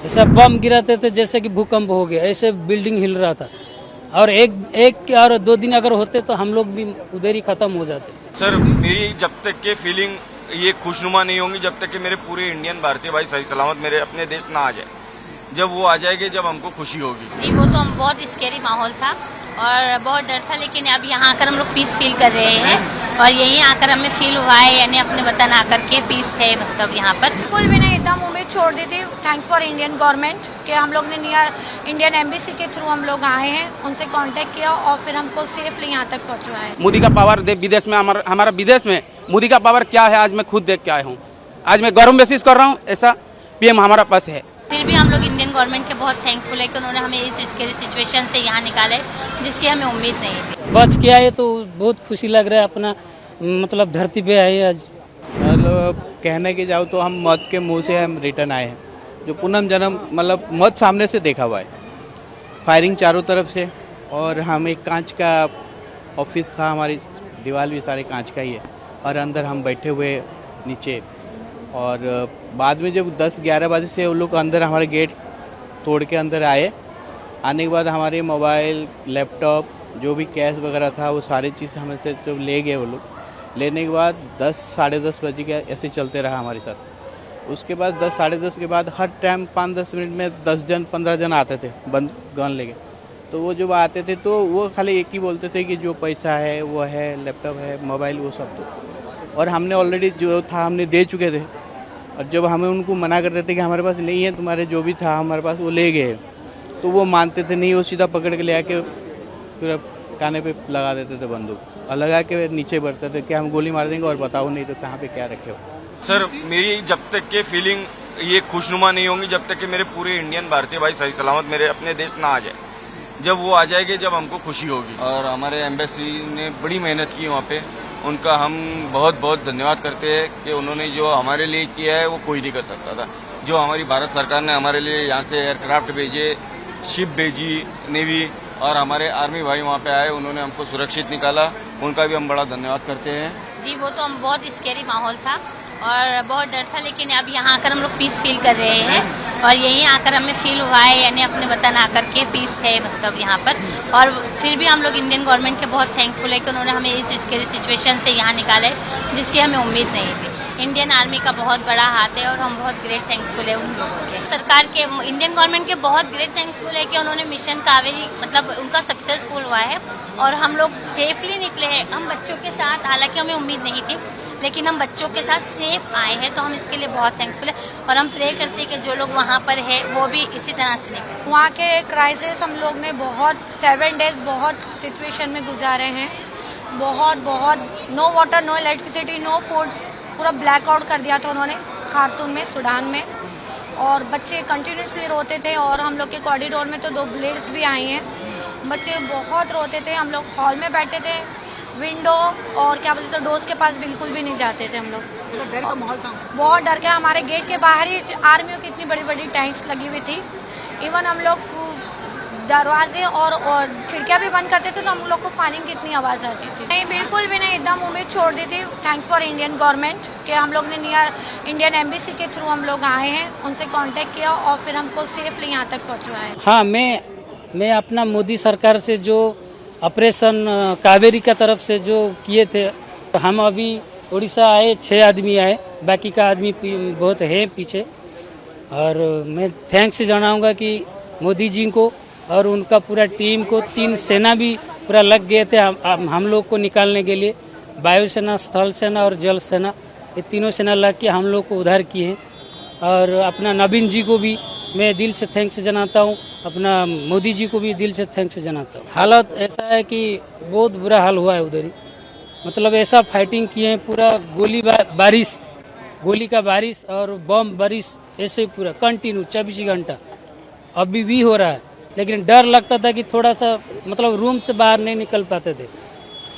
ऐसा बम गिराते थे जैसे कि भूकंप हो गया, ऐसे बिल्डिंग हिल रहा था। और एक और 2 दिन अगर होते तो हम लोग भी उधर ही खत्म हो जाते। सर मेरी जब तक के फीलिंग ये खुशनुमा नहीं होंगी जब तक कि मेरे पूरे इंडियन भारतीय भाई सही सलामत मेरे अपने देश ना आ जाए। जब वो आ जाएंगे जब हमको खुशी होगी। जी वो तो हम बहुत स्केरी माहौल था और बहुत डर था, लेकिन अब यहाँ आकर हम लोग पीस फील कर रहे हैं और यहीं आकर हमें फील हुआ है, यानी अपने वतन आकर के पीस है मतलब यहाँ पर। बिल्कुल भी नहीं, एकदम उम्मीद छोड़ दी थी। थैंक्स फॉर इंडियन गवर्नमेंट कि हम लोग ने नियर इंडियन एम्बेसी के थ्रू हम लोग आए हैं, उनसे कांटेक्ट किया और फिर हमको सेफली यहाँ तक पहुँचवाया है। मोदी का पावर विदेश में हमारा विदेश में मोदी का पावर क्या है आज मैं खुद देख के आया हूँ। आज मैं गर्व महसूस कर रहा हूँ, ऐसा पीएम हमारा पास है। फिर भी हम लोग इंडियन गवर्नमेंट के बहुत थैंकफुल है कि उन्होंने हमें इस स्केरी सिचुएशन से यहाँ निकाले जिसकी हमें उम्मीद नहीं थी। बच के आए तो बहुत खुशी लग रहा है, अपना मतलब धरती पे आए आज। मतलब कहने के जाओ तो हम मौत के मुंह से हम रिटर्न आए हैं, जो पुनः जन्म मतलब मौत सामने से देखा हुआ है। फायरिंग चारों तरफ से और हम एक कांच का ऑफिस था, हमारी दीवार भी सारे कांच का ही है और अंदर हम बैठे हुए नीचे। और बाद में जब 10-11 बजे से वो लोग अंदर हमारे गेट तोड़ के अंदर आए, आने के बाद हमारे मोबाइल लैपटॉप जो भी कैश वगैरह था वो सारी चीज़ हमें से जब ले गए वो लोग। लेने के बाद 10 साढ़े 10 बजे के ऐसे चलते रहा हमारे साथ। उसके बाद 10 साढ़े 10 के बाद हर टाइम 5-10 मिनट में 10 जन 15 जन आते थे बंद गन लेके। तो वो जब आते थे तो वो खाली एक ही बोलते थे कि जो पैसा है वो है, लैपटॉप है, मोबाइल वो सब दो। और हमने ऑलरेडी जो था हमने दे चुके थे। और जब हमें उनको मना करते थे कि हमारे पास नहीं है, तुम्हारे जो भी था हमारे पास वो ले गए, तो वो मानते थे नहीं। वो सीधा पकड़ के ले आके फिर काने पे लगा देते थे बंदूक और लगा के नीचे बढ़ते थे कि हम गोली मार देंगे और बताओ नहीं तो कहाँ पे क्या रखे हो। सर मेरी जब तक के फीलिंग ये खुशनुमा नहीं होंगी जब तक कि मेरे पूरे इंडियन भारतीय भाई सही सलामत मेरे अपने देश ना आ जाए। जब वो आ जाएंगे जब हमको खुशी होगी। और हमारे एम्बेसी ने बड़ी मेहनत की वहाँ पे, उनका हम बहुत बहुत धन्यवाद करते हैं कि उन्होंने जो हमारे लिए किया है वो कोई नहीं कर सकता था। जो हमारी भारत सरकार ने हमारे लिए यहाँ से एयरक्राफ्ट भेजे, शिप भेजी, नेवी, और हमारे आर्मी भाई वहाँ पे आए, उन्होंने हमको सुरक्षित निकाला, उनका भी हम बड़ा धन्यवाद करते हैं। जी वो तो हम बहुत स्केरी माहौल था और बहुत डर था, लेकिन अब यहाँ आकर हम लोग पीस फील कर रहे हैं और यहीं आकर हमें फील हुआ है, यानी अपने वतन आकर के पीस है मतलब यहाँ पर। और फिर भी हम लोग इंडियन गवर्नमेंट के बहुत थैंकफुल है कि उन्होंने हमें इस स्केरी सिचुएशन से यहाँ निकाले जिसकी हमें उम्मीद नहीं थी। इंडियन आर्मी का बहुत बड़ा हाथ है और हम बहुत ग्रेट थैंक्सफुल है उन लोगों के। सरकार के, इंडियन गवर्नमेंट के बहुत ग्रेट थैंक्सफुल है कि उन्होंने मिशन कावेरी मतलब उनका सक्सेसफुल हुआ है और हम लोग सेफली निकले हैं। हम बच्चों के साथ, हालांकि हमें उम्मीद नहीं थी, लेकिन हम बच्चों के साथ सेफ आए हैं, तो हम इसके लिए बहुत थैंक्सफुल है और हम प्रे करते हैं कि जो लोग वहाँ पर है वो भी इसी तरह से निकले। वहाँ के क्राइसिस हम लोग ने बहुत 7 डेज बहुत सिचुएशन में गुजारे हैं। बहुत no water, no electricity, no food, पूरा ब्लैकआउट कर दिया था उन्होंने खार्तूम में, सूडान में। और बच्चे कंटिन्यूसली रोते थे और हम लोग के कॉरिडोर में तो 2 बुलेट्स भी आई हैं। बच्चे बहुत रोते थे। हम लोग हॉल में बैठे थे, विंडो और क्या बोलते थे डोर्स के पास बिल्कुल भी नहीं जाते थे हम लोग। डर का माहौल था, बहुत डर के। हमारे गेट के बाहर ही आर्मियों की इतनी बड़ी बड़ी टैंक्स लगी हुई थी। इवन हम लोग दरवाजे और खिड़कियां भी बंद करते थे तो हम लोग को फायरिंग की इतनी आवाज़ आती थी। नहीं, बिल्कुल भी नहीं, एकदम उम्मीद छोड़ दी थी। थैंक्स फॉर इंडियन गवर्नमेंट कि हम लोग ने नियर इंडियन एम्बेसी के थ्रू हम लोग आए हैं, उनसे कांटेक्ट किया और फिर हमको सेफली यहाँ तक पहुँचवाया। हाँ, मैं अपना मोदी सरकार से जो ऑपरेशन कावेरी का तरफ से जो किए थे, हम अभी उड़ीसा आए 6 आदमी आए, बाकी का आदमी बहुत है पीछे। और मैं थैंक्स जनाऊंगा कि मोदी जी को और उनका पूरा टीम को। 3 सेना भी पूरा लग गए थे हम लोग को निकालने के लिए, वायुसेना, स्थल सेना और जल सेना, ये तीनों सेना लग के हम लोग को उद्धार किए हैं। और अपना नवीन जी को भी मैं दिल से थैंक्स जनाता हूँ, अपना मोदी जी को भी दिल से थैंक्स जनाता हूँ। हालत ऐसा है कि बहुत बुरा हाल हुआ है उधर ही, मतलब ऐसा फाइटिंग किए हैं, पूरा गोली का बारिश और बम बारिश ऐसे पूरा कंटिन्यू 24 घंटा अभी भी हो रहा है। लेकिन डर लगता था कि थोड़ा सा मतलब रूम से बाहर नहीं निकल पाते थे,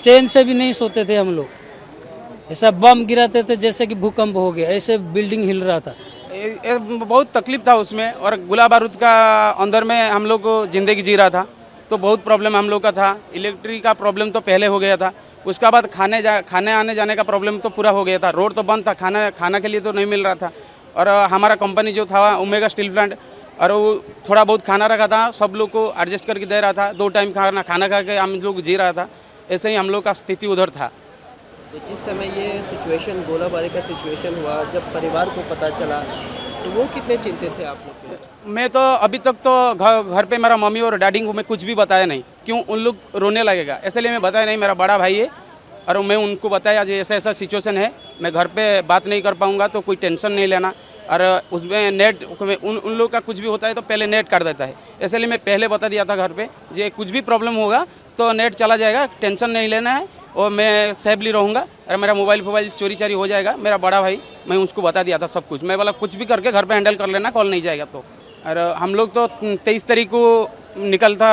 चैन से भी नहीं सोते थे हम लोग। ऐसा बम गिराते थे जैसे कि भूकंप हो गया, ऐसे बिल्डिंग हिल रहा था। बहुत तकलीफ था उसमें और गोला बारूद का अंदर में हम लोग जिंदगी जी रहा था, तो बहुत प्रॉब्लम हम लोग का था। इलेक्ट्रिक का प्रॉब्लम तो पहले हो गया था, उसके बाद खाने आने जाने का प्रॉब्लम तो पूरा हो गया था। रोड तो बंद था, खाना के लिए तो नहीं मिल रहा था। और हमारा कंपनी जो था ओमेगा स्टील प्लांट, और वो थोड़ा बहुत खाना रखा था, सब लोग को एडजस्ट करके दे रहा था, 2 टाइम खाना खा के हम लोग जी रहा था। ऐसे ही हम लोग का स्थिति उधर था। तो जिस समय ये सिचुएशन गोलाबारी का सिचुएशन हुआ, जब परिवार को पता चला तो वो कितने चिंतित थे आप लोग के? मैं तो अभी तक तो घर पे मेरा मम्मी और डैडी को मैं कुछ भी बताया नहीं, क्यों उन लोग रोने लगेगा, इसलिए मैं बताया नहीं। मेरा बड़ा भाई है और मैं उनको बताया जो ऐसा ऐसा सिचुएशन है, मैं घर पे बात नहीं कर पाऊँगा, तो कोई टेंशन नहीं लेना। और उसमें नेट उन लोग का कुछ भी होता है तो पहले नेट कर देता है, इसलिए मैं पहले बता दिया था घर पे जे कुछ भी प्रॉब्लम होगा तो नेट चला जाएगा, टेंशन नहीं लेना है और मैं सेफली रहूँगा। और मेरा मोबाइल चोरी चारी हो जाएगा, मेरा बड़ा भाई, मैं उसको बता दिया था सब कुछ। मैं बोला कुछ भी करके घर पे हैंडल कर लेना, कॉल नहीं जाएगा तो। और हम लोग तो 23 तारीख को निकल था,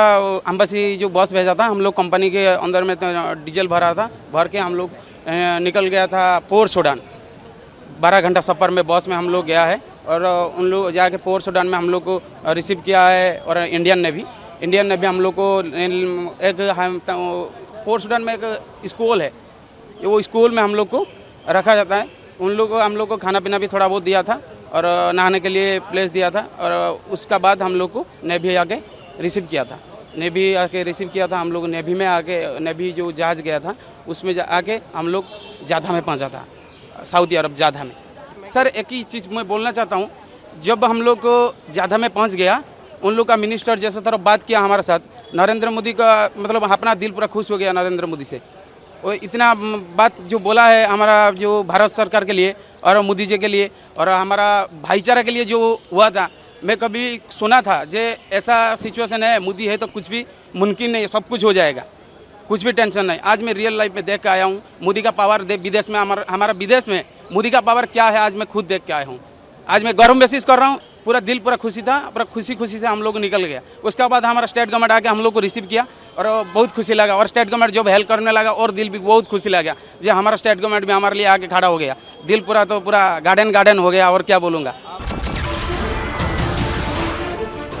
एम्बेसी जो बस भेजा था, हम लोग कंपनी के अंदर में डीजल भरा था, भर के हम लोग निकल गया था पोर्ट सूडान। 12 घंटा सफ़र में बस में हम लोग गया है और उन लोग जाके पोर्ट सूडान में हम लोग को रिसीव किया है। और इंडियन नेवी हम लोग को एक पोर्ट सूडान में एक स्कूल है, वो स्कूल में हम लोग को रखा जाता है। उन लोग को हम लोग को खाना पीना भी थोड़ा बहुत दिया था और नहाने के लिए प्लेस दिया था। और उसका बाद हम लोग को नेवी आके रिसीव किया था। हम लोग नेवी में आके, नेवी जो जहाज़ गया था उसमें आके हम लोग जाधा में पहुंचा था, सऊदी अरब जाधा में। सर एक ही चीज़ मैं बोलना चाहता हूँ, जब हम लोग को जाधा में पहुंच गया, उन लोग का मिनिस्टर जैसा तरह बात किया हमारे साथ, नरेंद्र मोदी का मतलब अपना दिल पूरा खुश हो गया नरेंद्र मोदी से। और इतना बात जो बोला है हमारा जो भारत सरकार के लिए और मोदी जी के लिए और हमारा भाईचारा के लिए जो हुआ था, मैं कभी सुना था जे ऐसा सिचुएशन है, मोदी है तो कुछ भी मुमकिन नहीं, सब कुछ हो जाएगा, कुछ भी टेंशन नहीं। आज मैं रियल लाइफ में देख के आया हूँ मोदी का पावर। विदेश में हमारा विदेश में मोदी का पावर क्या है, आज मैं खुद देख के आया हूँ। आज मैं गर्व महसूस कर रहा हूँ, पूरा दिल पूरा खुशी था, पूरा खुशी से हम लोग निकल गया। उसके बाद हमारा स्टेट गवर्नमेंट आके हम लोग को रिसीव किया और बहुत खुशी लगा। और स्टेट गवर्नमेंट जब हेल्प करने लगा और दिल भी बहुत खुशी लगा, जो हमारा स्टेट गवर्नमेंट भी हमारे लिए आके खड़ा हो गया। दिल पूरा गार्डन हो गया, और क्या बोलूँगा।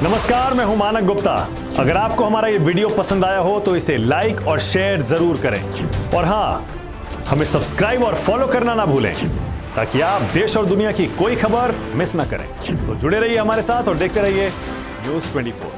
नमस्कार, मैं हूं मानक गुप्ता। अगर आपको हमारा ये वीडियो पसंद आया हो तो इसे लाइक और शेयर जरूर करें। और हाँ, हमें सब्सक्राइब और फॉलो करना ना भूलें, ताकि आप देश और दुनिया की कोई खबर मिस ना करें। तो जुड़े रहिए हमारे साथ और देखते रहिए न्यूज़ 24।